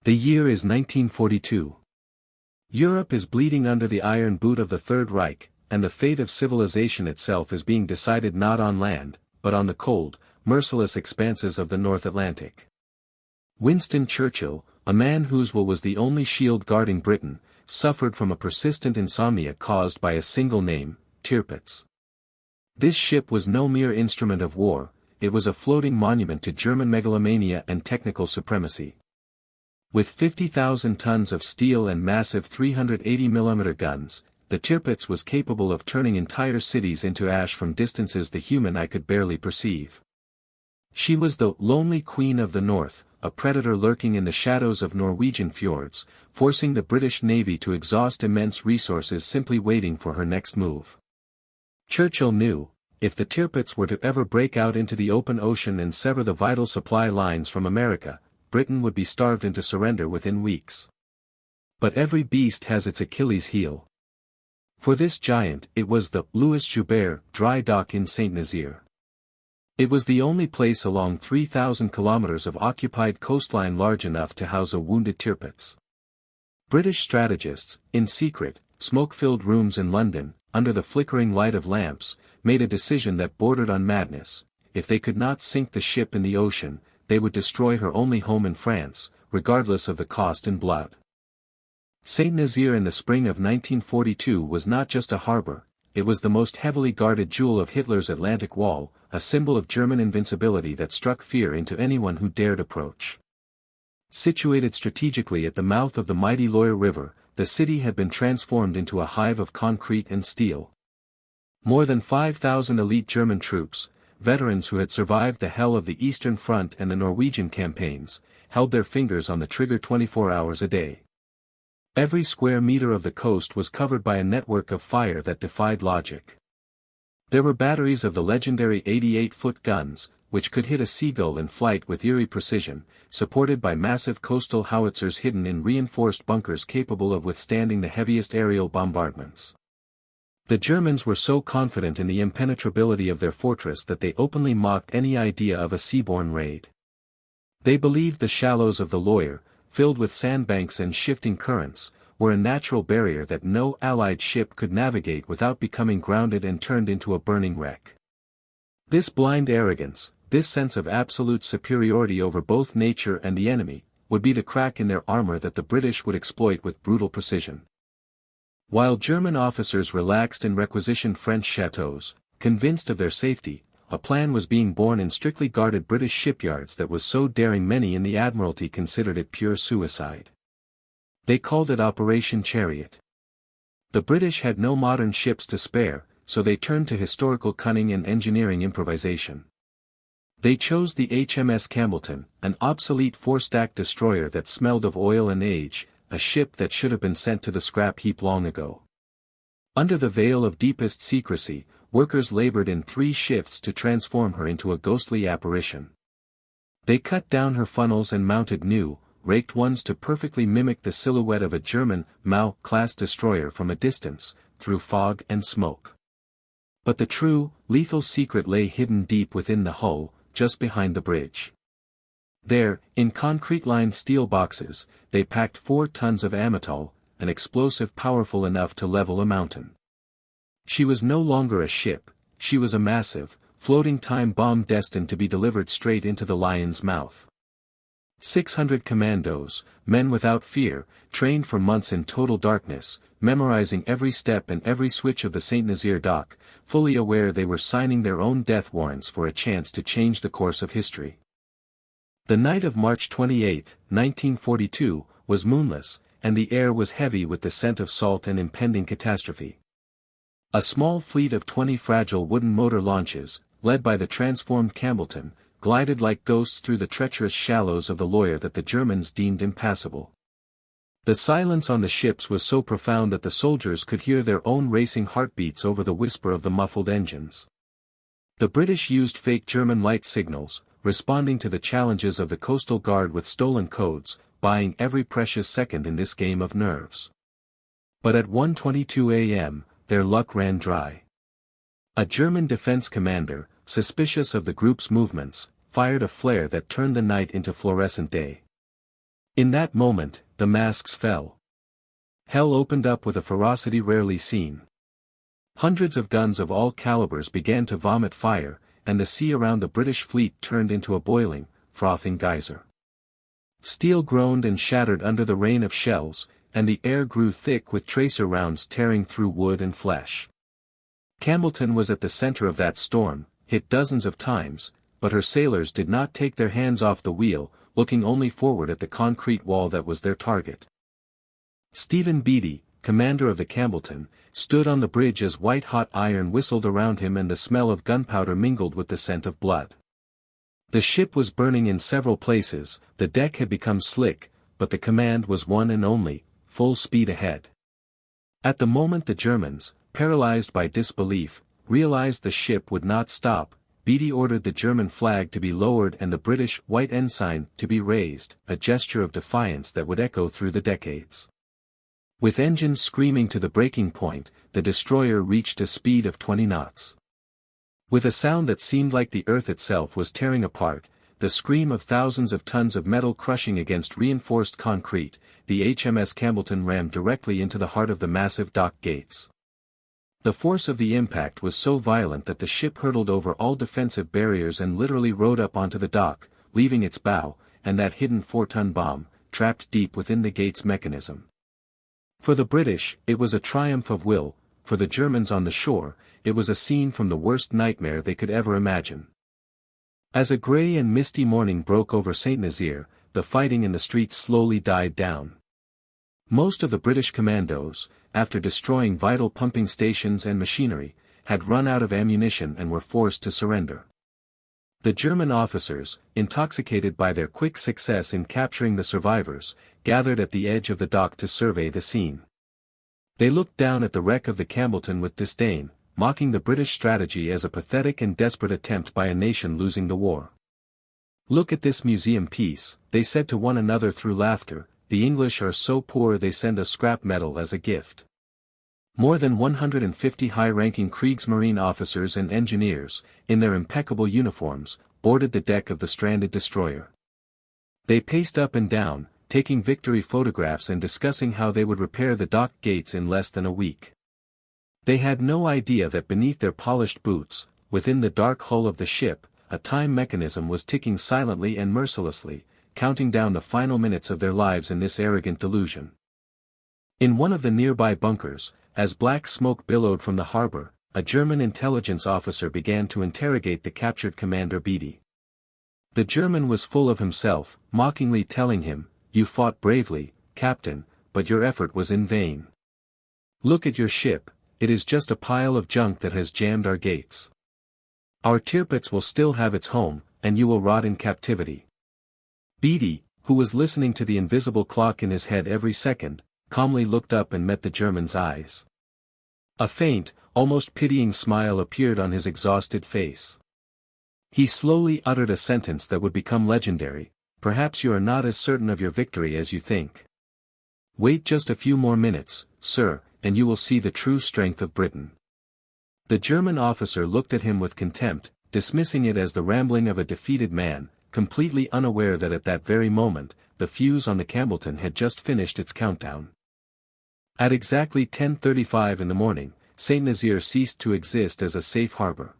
The year is 1942. Europe is bleeding under the iron boot of the Third Reich, and the fate of civilization itself is being decided not on land, but on the cold, merciless expanses of the North Atlantic. Winston Churchill, a man whose will was the only shield guarding Britain, suffered from a persistent insomnia caused by a single name, Tirpitz. This ship was no mere instrument of war, it was a floating monument to German megalomania and technical supremacy. With 50,000 tons of steel and massive 380mm guns, the Tirpitz was capable of turning entire cities into ash from distances the human eye could barely perceive. She was the lonely queen of the North, a predator lurking in the shadows of Norwegian fjords, forcing the British Navy to exhaust immense resources simply waiting for her next move. Churchill knew, if the Tirpitz were to ever break out into the open ocean and sever the vital supply lines from America, Britain would be starved into surrender within weeks. But every beast has its Achilles heel. For this giant it was the Louis Joubert dry dock in Saint-Nazaire. It was the only place along 3,000 kilometers of occupied coastline large enough to house a wounded Tirpitz. British strategists, in secret, smoke-filled rooms in London, under the flickering light of lamps, made a decision that bordered on madness. If they could not sink the ship in the ocean, they would destroy her only home in France, regardless of the cost in blood. Saint-Nazaire in the spring of 1942 was not just a harbor, it was the most heavily guarded jewel of Hitler's Atlantic Wall, a symbol of German invincibility that struck fear into anyone who dared approach. Situated strategically at the mouth of the mighty Loire River, the city had been transformed into a hive of concrete and steel. More than 5,000 elite German troops, veterans who had survived the hell of the Eastern Front and the Norwegian campaigns, held their fingers on the trigger 24 hours a day. Every square meter of the coast was covered by a network of fire that defied logic. There were batteries of the legendary 88-foot guns, which could hit a seagull in flight with eerie precision, supported by massive coastal howitzers hidden in reinforced bunkers capable of withstanding the heaviest aerial bombardments. The Germans were so confident in the impenetrability of their fortress that they openly mocked any idea of a seaborne raid. They believed the shallows of the Loire, filled with sandbanks and shifting currents, were a natural barrier that no Allied ship could navigate without becoming grounded and turned into a burning wreck. This blind arrogance, this sense of absolute superiority over both nature and the enemy, would be the crack in their armor that the British would exploit with brutal precision. While German officers relaxed and requisitioned French chateaux, convinced of their safety, a plan was being born in strictly guarded British shipyards that was so daring many in the Admiralty considered it pure suicide. They called it Operation Chariot. The British had no modern ships to spare, so they turned to historical cunning and engineering improvisation. They chose the HMS Campbellton, an obsolete four-stack destroyer that smelled of oil and age, a ship that should have been sent to the scrap heap long ago. Under the veil of deepest secrecy, workers labored in 3 shifts to transform her into a ghostly apparition. They cut down her funnels and mounted new, raked ones to perfectly mimic the silhouette of a German, Mao-class destroyer from a distance, through fog and smoke. But the true, lethal secret lay hidden deep within the hull, just behind the bridge. There, in concrete-lined steel boxes, they packed 4 tons of amytal, an explosive powerful enough to level a mountain. She was no longer a ship, she was a massive, floating time bomb destined to be delivered straight into the lion's mouth. 600 commandos, men without fear, trained for months in total darkness, memorizing every step and every switch of the Saint-Nazaire dock, fully aware they were signing their own death warrants for a chance to change the course of history. The night of March 28, 1942, was moonless, and the air was heavy with the scent of salt and impending catastrophe. A small fleet of 20 fragile wooden motor launches, led by the transformed Campbellton, glided like ghosts through the treacherous shallows of the Loire that the Germans deemed impassable. The silence on the ships was so profound that the soldiers could hear their own racing heartbeats over the whisper of the muffled engines. The British used fake German light signals, responding to the challenges of the Coastal Guard with stolen codes, buying every precious second in this game of nerves. But at 1:22 a.m., their luck ran dry. A German defense commander, suspicious of the group's movements, fired a flare that turned the night into fluorescent day. In that moment, the masks fell. Hell opened up with a ferocity rarely seen. Hundreds of guns of all calibers began to vomit fire, and the sea around the British fleet turned into a boiling, frothing geyser. Steel groaned and shattered under the rain of shells, and the air grew thick with tracer rounds tearing through wood and flesh. Campbelltown was at the center of that storm, hit dozens of times, but her sailors did not take their hands off the wheel, looking only forward at the concrete wall that was their target. Stephen Beatty, commander of the Campbelltown, stood on the bridge as white-hot iron whistled around him and the smell of gunpowder mingled with the scent of blood. The ship was burning in several places, the deck had become slick, but the command was one and only, full speed ahead. At the moment the Germans, paralyzed by disbelief, realized the ship would not stop, Beatty ordered the German flag to be lowered and the British white ensign to be raised, a gesture of defiance that would echo through the decades. With engines screaming to the breaking point, the destroyer reached a speed of 20 knots. With a sound that seemed like the earth itself was tearing apart, the scream of thousands of tons of metal crushing against reinforced concrete, the HMS Campbelltown rammed directly into the heart of the massive dock gates. The force of the impact was so violent that the ship hurtled over all defensive barriers and literally rode up onto the dock, leaving its bow, and that hidden 4-ton bomb, trapped deep within the gate's mechanism. For the British, it was a triumph of will, for the Germans on the shore, it was a scene from the worst nightmare they could ever imagine. As a grey and misty morning broke over Saint-Nazaire, the fighting in the streets slowly died down. Most of the British commandos, after destroying vital pumping stations and machinery, had run out of ammunition and were forced to surrender. The German officers, intoxicated by their quick success in capturing the survivors, gathered at the edge of the dock to survey the scene. They looked down at the wreck of the Campbelltown with disdain, mocking the British strategy as a pathetic and desperate attempt by a nation losing the war. "Look at this museum piece," they said to one another through laughter, "the English are so poor they send us scrap metal as a gift." More than 150 high-ranking Kriegsmarine officers and engineers, in their impeccable uniforms, boarded the deck of the stranded destroyer. They paced up and down, taking victory photographs and discussing how they would repair the dock gates in less than a week. They had no idea that beneath their polished boots, within the dark hull of the ship, a time mechanism was ticking silently and mercilessly, counting down the final minutes of their lives in this arrogant delusion. In one of the nearby bunkers, as black smoke billowed from the harbor, a German intelligence officer began to interrogate the captured Commander Beatty. The German was full of himself, mockingly telling him, "You fought bravely, Captain, but your effort was in vain. Look at your ship, it is just a pile of junk that has jammed our gates. Our Tirpitz will still have its home, and you will rot in captivity." Beatty, who was listening to the invisible clock in his head every second, calmly looked up and met the German's eyes. A faint, almost pitying smile appeared on his exhausted face. He slowly uttered a sentence that would become legendary: "Perhaps you are not as certain of your victory as you think. Wait just a few more minutes, sir, and you will see the true strength of Britain." The German officer looked at him with contempt, dismissing it as the rambling of a defeated man, completely unaware that at that very moment, the fuse on the Campbelltown had just finished its countdown. At exactly 10:35 in the morning, Saint-Nazaire ceased to exist as a safe harbor.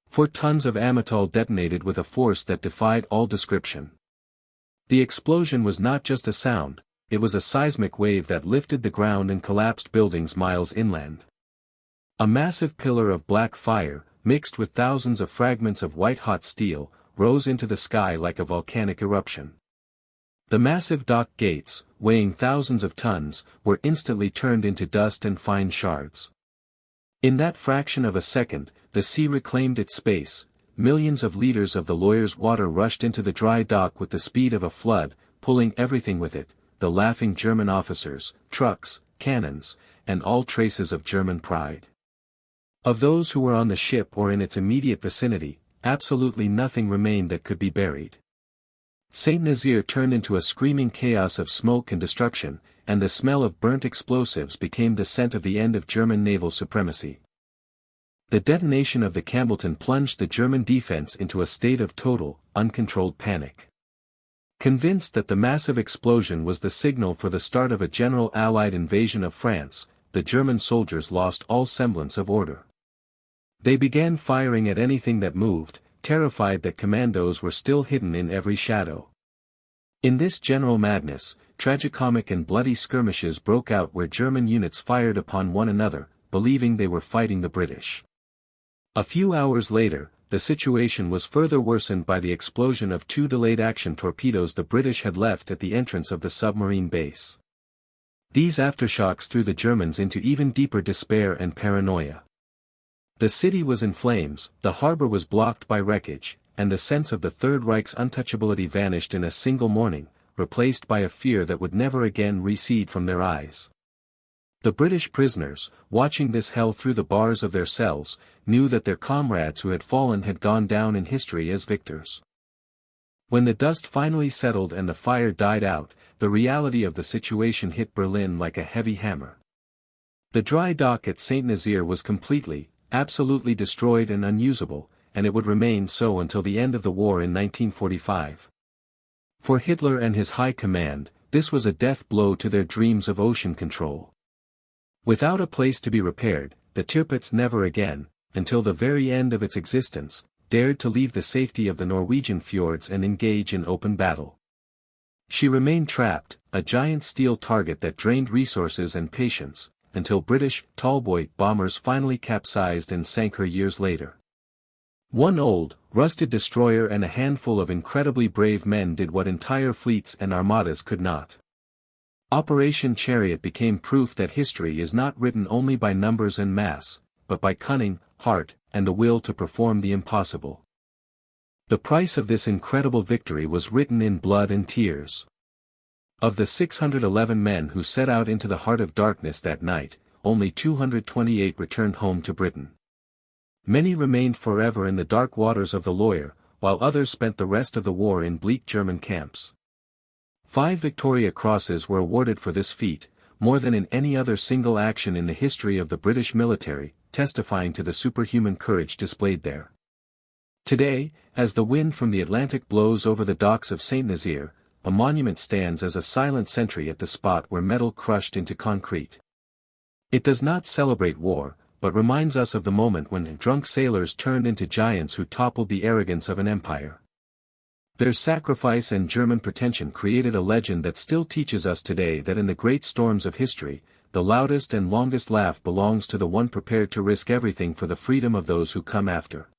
4 tons of amytal detonated with a force that defied all description. The explosion was not just a sound, it was a seismic wave that lifted the ground and collapsed buildings miles inland. A massive pillar of black fire, mixed with thousands of fragments of white-hot steel, rose into the sky like a volcanic eruption. The massive dock gates, weighing thousands of tons, were instantly turned into dust and fine shards. In that fraction of a second, the sea reclaimed its space, millions of liters of the lawyer's water rushed into the dry dock with the speed of a flood, pulling everything with it, the laughing German officers, trucks, cannons, and all traces of German pride. Of those who were on the ship or in its immediate vicinity, absolutely nothing remained that could be buried. Saint-Nazaire turned into a screaming chaos of smoke and destruction, and the smell of burnt explosives became the scent of the end of German naval supremacy. The detonation of the Campbelltown plunged the German defense into a state of total, uncontrolled panic. Convinced that the massive explosion was the signal for the start of a general Allied invasion of France, the German soldiers lost all semblance of order. They began firing at anything that moved, terrified that commandos were still hidden in every shadow. In this general madness, tragicomic and bloody skirmishes broke out where German units fired upon one another, believing they were fighting the British. A few hours later, the situation was further worsened by the explosion of 2 delayed action torpedoes the British had left at the entrance of the submarine base. These aftershocks threw the Germans into even deeper despair and paranoia. The city was in flames, the harbor was blocked by wreckage, and the sense of the Third Reich's untouchability vanished in a single morning, replaced by a fear that would never again recede from their eyes. The British prisoners, watching this hell through the bars of their cells, knew that their comrades who had fallen had gone down in history as victors. When the dust finally settled and the fire died out, the reality of the situation hit Berlin like a heavy hammer. The dry dock at Saint-Nazaire was completely, absolutely destroyed and unusable, and it would remain so until the end of the war in 1945. For Hitler and his high command, this was a death blow to their dreams of ocean control. Without a place to be repaired, the Tirpitz never again, until the very end of its existence, dared to leave the safety of the Norwegian fjords and engage in open battle. She remained trapped, a giant steel target that drained resources and patience, until British Tallboy bombers finally capsized and sank her years later. One old, rusted destroyer and a handful of incredibly brave men did what entire fleets and armadas could not. Operation Chariot became proof that history is not written only by numbers and mass, but by cunning, heart, and the will to perform the impossible. The price of this incredible victory was written in blood and tears. Of the 611 men who set out into the heart of darkness that night, only 228 returned home to Britain. Many remained forever in the dark waters of the Loire, while others spent the rest of the war in bleak German camps. 5 Victoria Crosses were awarded for this feat, more than in any other single action in the history of the British military, testifying to the superhuman courage displayed there. Today, as the wind from the Atlantic blows over the docks of Saint-Nazaire, a monument stands as a silent sentry at the spot where metal crushed into concrete. It does not celebrate war, but reminds us of the moment when drunk sailors turned into giants who toppled the arrogance of an empire. Their sacrifice and German pretension created a legend that still teaches us today that in the great storms of history, the loudest and longest laugh belongs to the one prepared to risk everything for the freedom of those who come after.